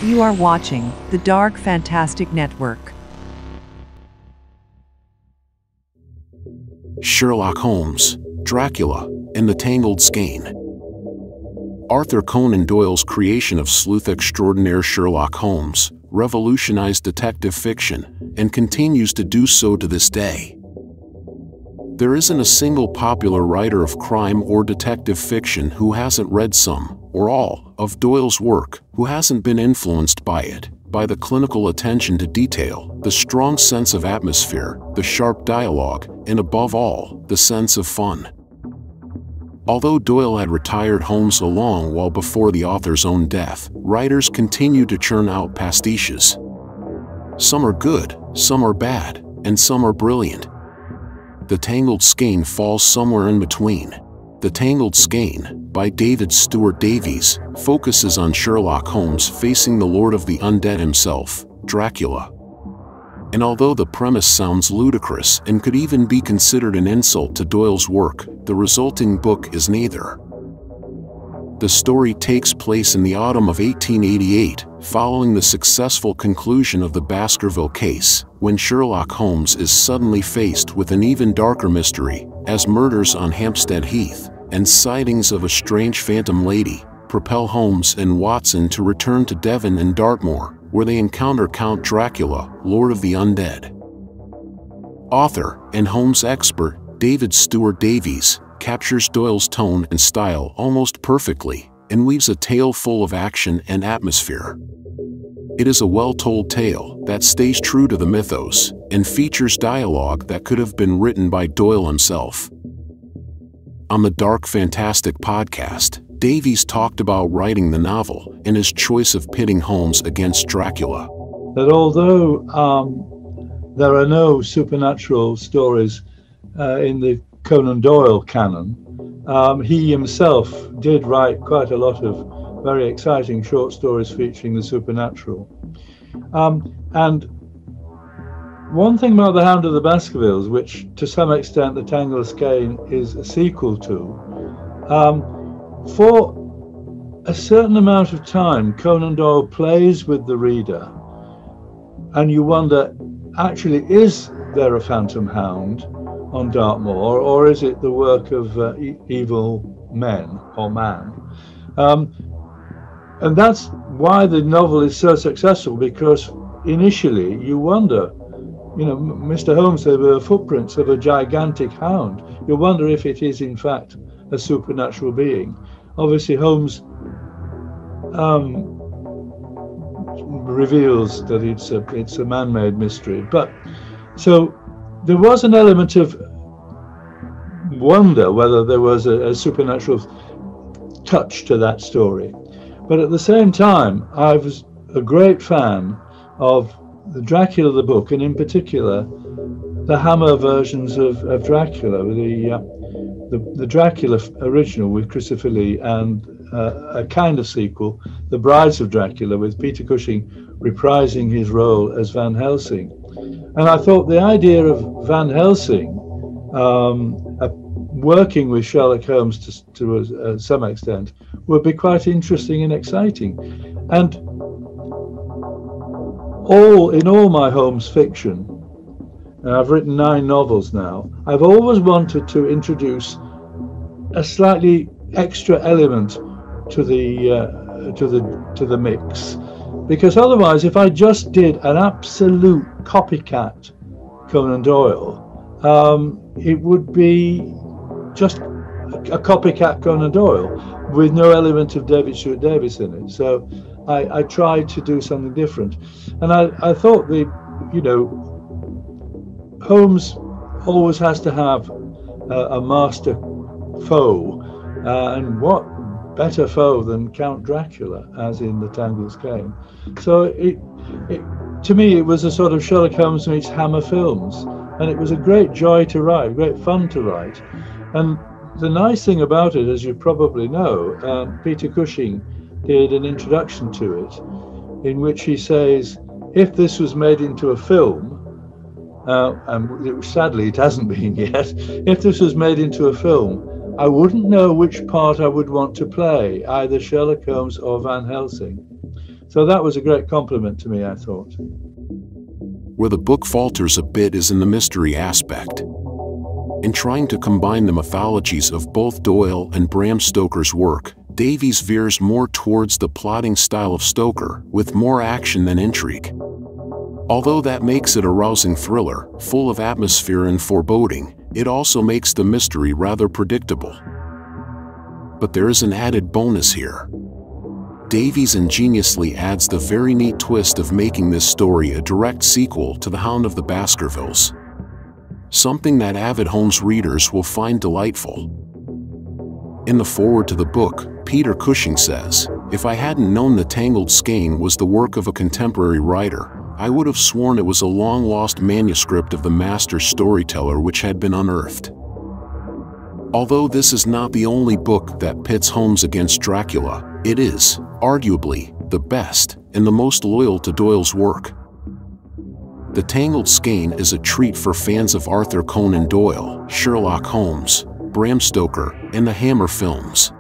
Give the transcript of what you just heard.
You are watching the Dark Fantastic Network. Sherlock Holmes, Dracula, and the Tangled Skein. Arthur Conan Doyle's creation of sleuth extraordinaire Sherlock Holmes revolutionized detective fiction and continues to do so to this day. There isn't a single popular writer of crime or detective fiction who hasn't read some, or all, of Doyle's work, who hasn't been influenced by it, by the clinical attention to detail, the strong sense of atmosphere, the sharp dialogue, and above all, the sense of fun. Although Doyle had retired Holmes a long while before the author's own death, writers continue to churn out pastiches. Some are good, some are bad, and some are brilliant. The Tangled Skein falls somewhere in between. The Tangled Skein, by David Stuart Davies, focuses on Sherlock Holmes facing the Lord of the Undead himself, Dracula. And although the premise sounds ludicrous and could even be considered an insult to Doyle's work, the resulting book is neither. The story takes place in the autumn of 1888, following the successful conclusion of the Baskerville case, when Sherlock Holmes is suddenly faced with an even darker mystery, as murders on Hampstead Heath and sightings of a strange phantom lady propel Holmes and Watson to return to Devon and Dartmoor, where they encounter Count Dracula, Lord of the Undead. Author and Holmes expert David Stuart Davies captures Doyle's tone and style almost perfectly and weaves a tale full of action and atmosphere. It is a well-told tale that stays true to the mythos and features dialogue that could have been written by Doyle himself. On the Dark Fantastic podcast, Davies talked about writing the novel and his choice of pitting Holmes against Dracula. That although there are no supernatural stories in the Conan Doyle canon, he himself did write quite a lot of very exciting short stories featuring the supernatural. And one thing about The Hound of the Baskervilles, which to some extent the Tangled Skein is a sequel to, for a certain amount of time Conan Doyle plays with the reader and you wonder, actually, is there a phantom hound on Dartmoor, or is it the work of evil men or man? And that's why the novel is so successful, because initially you wonder, you know, Mr. Holmes said there were footprints of a gigantic hound. You wonder if it is in fact a supernatural being. Obviously Holmes reveals that it's a man-made mystery, but so there was an element of wonder whether there was a supernatural touch to that story. But at the same time, I was a great fan of the Dracula the book, and in particular the Hammer versions of Dracula, the Dracula original with Christopher Lee, and a kind of sequel, The Brides of Dracula, with Peter Cushing reprising his role as Van Helsing. And I thought the idea of Van Helsing working with Sherlock Holmes to some extent would be quite interesting and exciting. And in all my Holmes fiction, and I've written 9 novels now, I've always wanted to introduce a slightly extra element to the mix, because otherwise, if I just did an absolute copycat Conan Doyle, it would be just a copycat Conan Doyle with no element of David Stuart Davies in it. So I tried to do something different, and I thought Holmes always has to have a master foe, and what better foe than Count Dracula, as in the Tangled Skein. So to me, it was a sort of Sherlock Holmes meets Hammer films, and it was a great joy to write, great fun to write. And the nice thing about it, as you probably know, Peter Cushing did an introduction to it, in which he says, if this was made into a film, and sadly it hasn't been yet, if this was made into a film, I wouldn't know which part I would want to play, either Sherlock Holmes or Van Helsing. So that was a great compliment to me, I thought. Where the book falters a bit is in the mystery aspect. In trying to combine the mythologies of both Doyle and Bram Stoker's work, Davies veers more towards the plotting style of Stoker, with more action than intrigue. Although that makes it a rousing thriller, full of atmosphere and foreboding, it also makes the mystery rather predictable. But there is an added bonus here. Davies ingeniously adds the very neat twist of making this story a direct sequel to The Hound of the Baskervilles. Something that avid Holmes readers will find delightful. In the foreword to the book, Peter Cushing says, "If I hadn't known the Tangled Skein was the work of a contemporary writer, I would have sworn it was a long-lost manuscript of the master storyteller which had been unearthed." Although this is not the only book that pits Holmes against Dracula, it is, arguably, the best and the most loyal to Doyle's work. The Tangled Skein is a treat for fans of Arthur Conan Doyle, Sherlock Holmes, Bram Stoker, and the Hammer films.